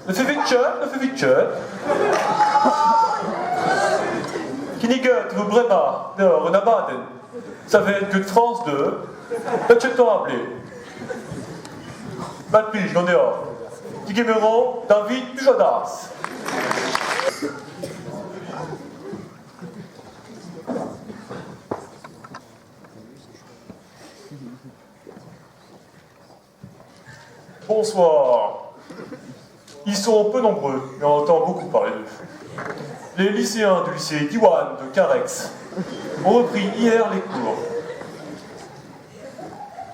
Ne fait schön. Kiniget, vous Bremer, der Renabaden. Ça fait que de France 2. Pas de temps appelé. Bad pige, j'en ai hors. Tigemeron, David, Pujadas. Bonsoir. Ils sont peu nombreux, mais on entend beaucoup parler d'eux. Les lycéens du lycée Diwan de Carex ont repris hier les cours.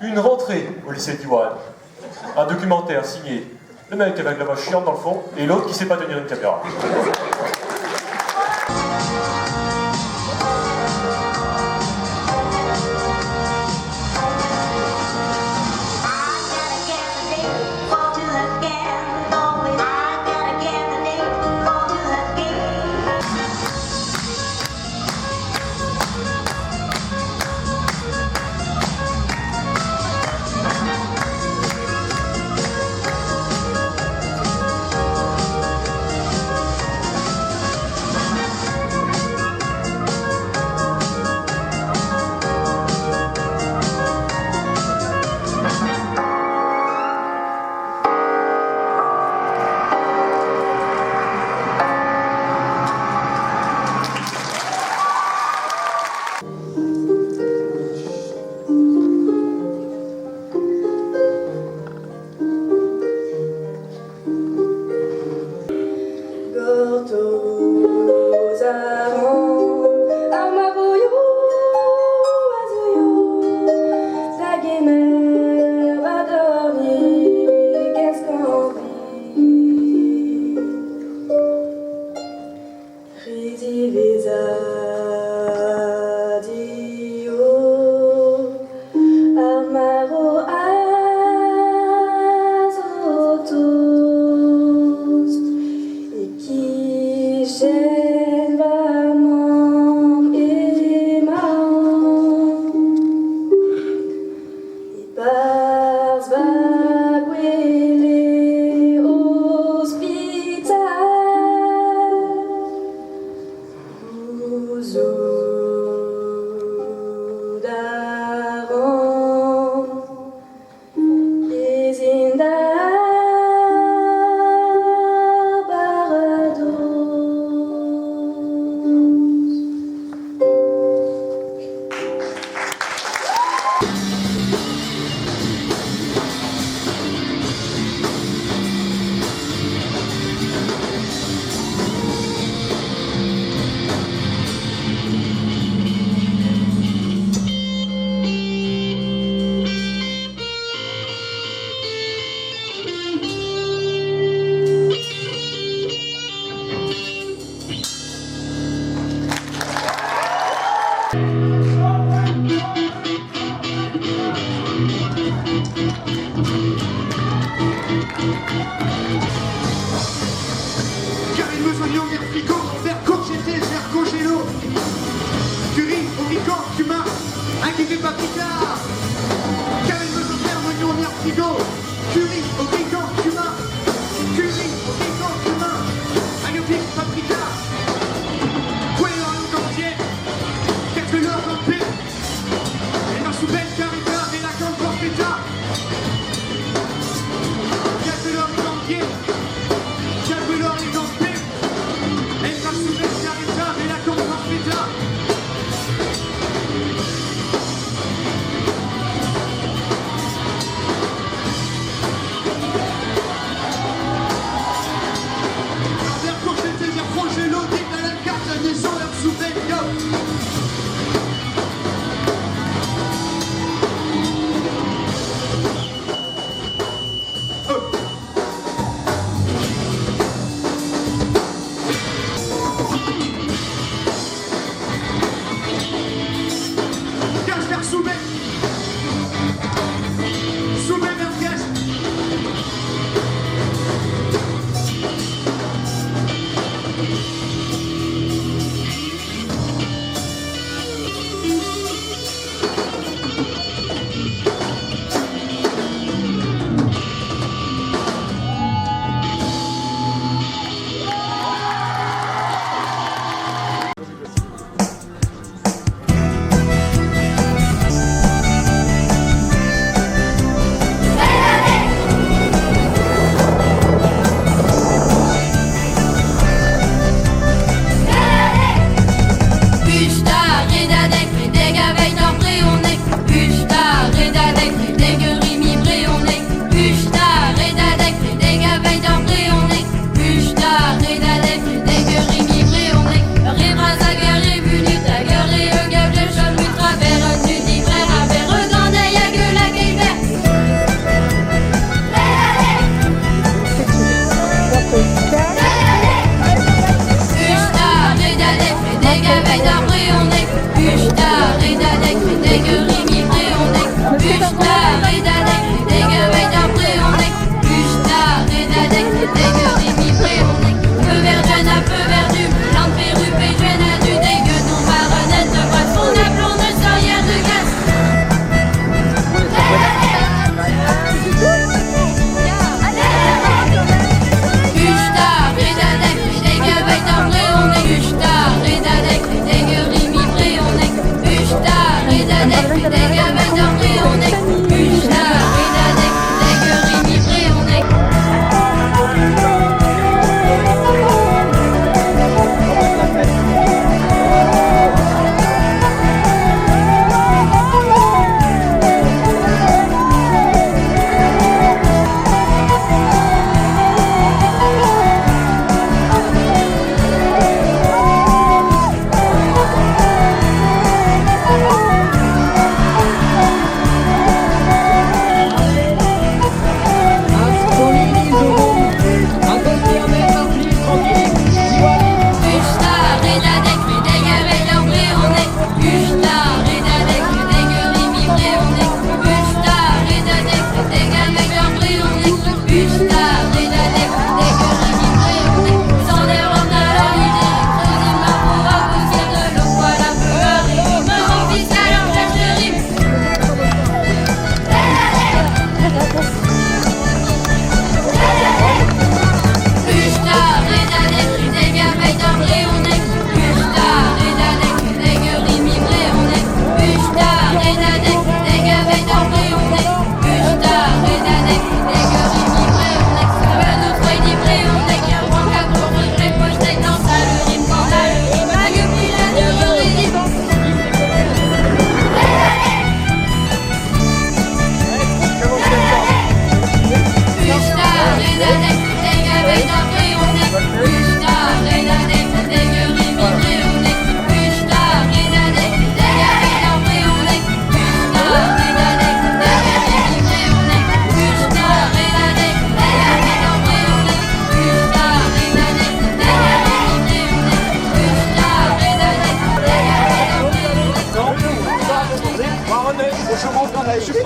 Une rentrée au lycée Diwan. Un documentaire signé. Le mec avec la voix chiante dans le fond et l'autre qui sait pas tenir une caméra.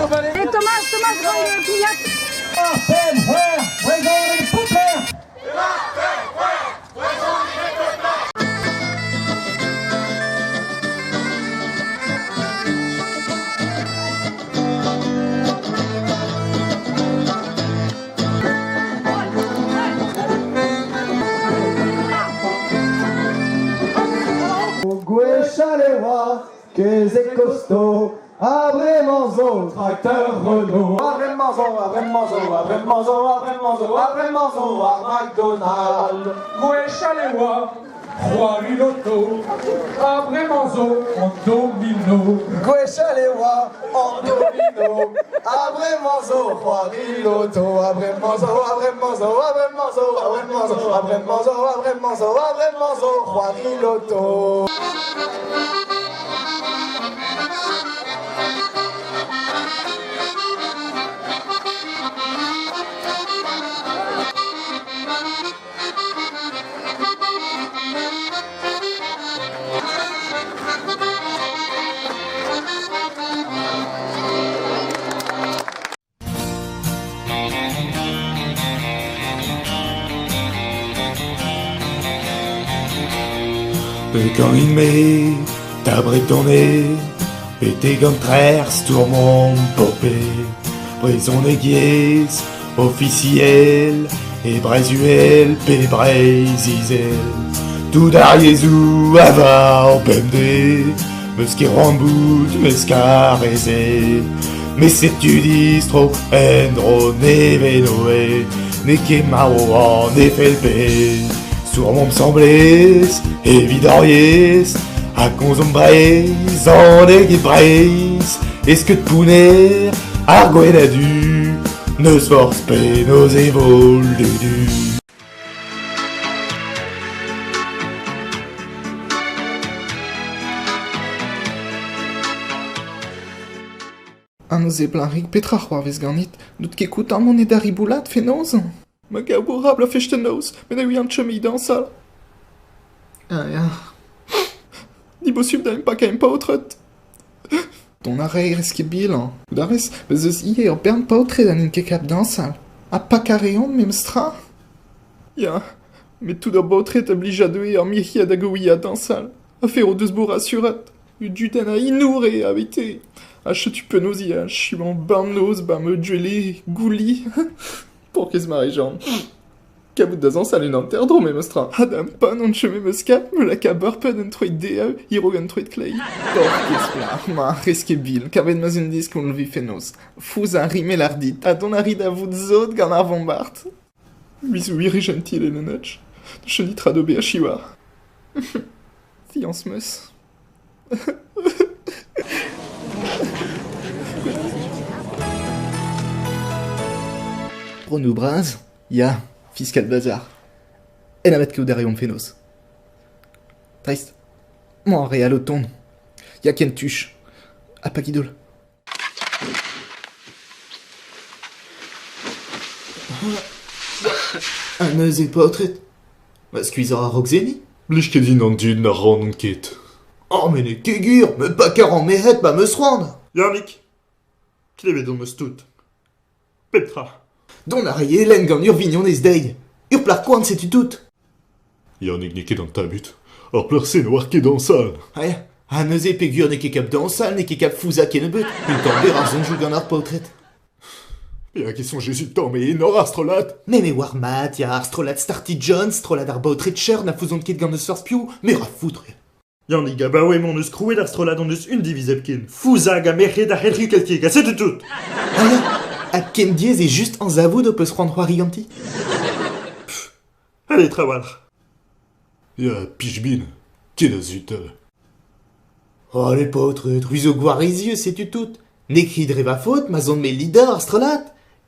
Hey, Thomas, bring the piñata. Chalewa, que c'est costaud, abre manzo, tracteur Renault. Abre manzo, à McDonald's. Goué Chalewa, Roi Riloto, Abre Manzo, en domino. Goué Chalewa, en domino, abre manzo, Juariloto, abre manzo, Juariloto. Quand il met ta tournée et tes contraires sur mon popé, prison des guises officiel et brésuel pe brésizel, tout d'Ariezou avoir bemdé, me skirrambout, me scarezé, mais c'est tu distro, endro, nevenoé, ne que mao en efelpé. Sur mon semblait, évidoriez, à consombrer, en éguibrais, est-ce que de pouner, argo et la du, ne se force pas nos évols du. An Zeblarik Petrach war wes gar nicht, dut gekut am mon da riboulat fenoz. Ma gabourable fechte noz, men a an chemi dansal. Ah ja. Ni bosub da pas kein pautret. Ton arrêt reske bilan. Ou da res, bez eus hier bern pautret an in kekap dansal. A pa kareon memstra? Ja, met tout da pautret oblige a deue ar mihiad a gouia dansal. A fer o deus bourg assurat. U duten a inoure a vete. A chetu penozi a chiman barnoz ba me djele gouli. Pour qu'est-ce marie-jean Kabout da zansal un anterdro memestra. Adam pan on cheme meskat, me la kabar pen un troit dea, hiro un troit clay. Por qu'est-ce pla, ma reske bil, kavet maz un disque on le vi fenos. Fouz a rime l'ardit, a don arid a vout zot gant ar vambart. Bisou iri gentil et nenetch. De chenitra de be a chiwar. Fiance meus. Pronou braz, ya, fiscal bazar. En amet ket derriom fenos. Trist. Moi, réal o ton. Ya ken tuch. A pa gidol. An eus e paotret. Ma skuizor a roxeni. Blij ket din an dud na ran an ket. Oh, men e kegur, me pa kar an meret ba meus rand. Yannick, klevet on meus tout. Petra. Don a re elen gant ur vignon ez dei. Urplar quant c'est-tu tout? Yannick n'est dans ta butte. Or pleur c'est noir qui dans salle. Ouais, un neuse pégur n'est cap dans salle, n'est cap fouza qui ne but. Une tombée raison joue dans portrait. Bien qu'ils sont Jésus de temps, mais nor astrolat. Mais warmat, y'a Arstrolat Starty Jones, Trollad Arbaut Richer, n'a fouzon de kit gant neus first pew, mais rafoutre. Yannick a baoué mon neus croué d'Arstrolat en neus une divisepkin. Fouzag a meré da helri keltiega, c'est de tout. À Ken Diez est juste en zavou de peut se rendre riganti. Allez, travail. Y'a Pichbin, qui est zut. Oh les potres, truizo guarisieux, c'est-tu tout? N'écrit de reva faute, ma zone mes leader Arstrolat.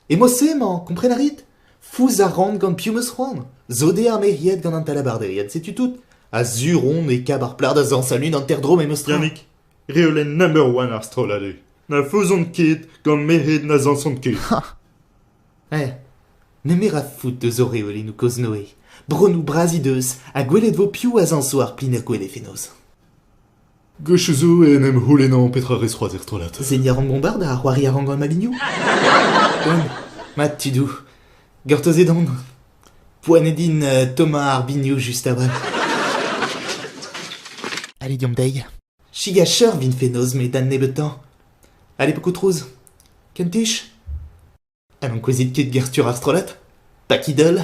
Et moi c'est, man, comprennarit? Fouza rand gant piumus rand. Zodé armériette gant un talabardériette, c'est-tu tout? Azuron et cabarplar da zan salut dans terdrome et mostra. Yannick, Réolen #1 Astrolade. Na fauzon kit, gant mehed na zanson kit. Eh, ne mera fout de zoréoli nous cause Noé. Bronou brasideus, a gwelet vos piou a zan soir pliner gwele fénos. Gauchezo et nem houlenan petra resroaz ertrolat. Zenia rangombarde a roari a rangon malignou. Bon, mat tudou. Gortoz edon. Poanedin Thomas Arbignou juste avant. Allez, diom day. Chigacher vin fénos mais dan nebetan. Allez, beaucoup trouz. Kentish? Allons quasi de kit gertur astrolat. Pakidol.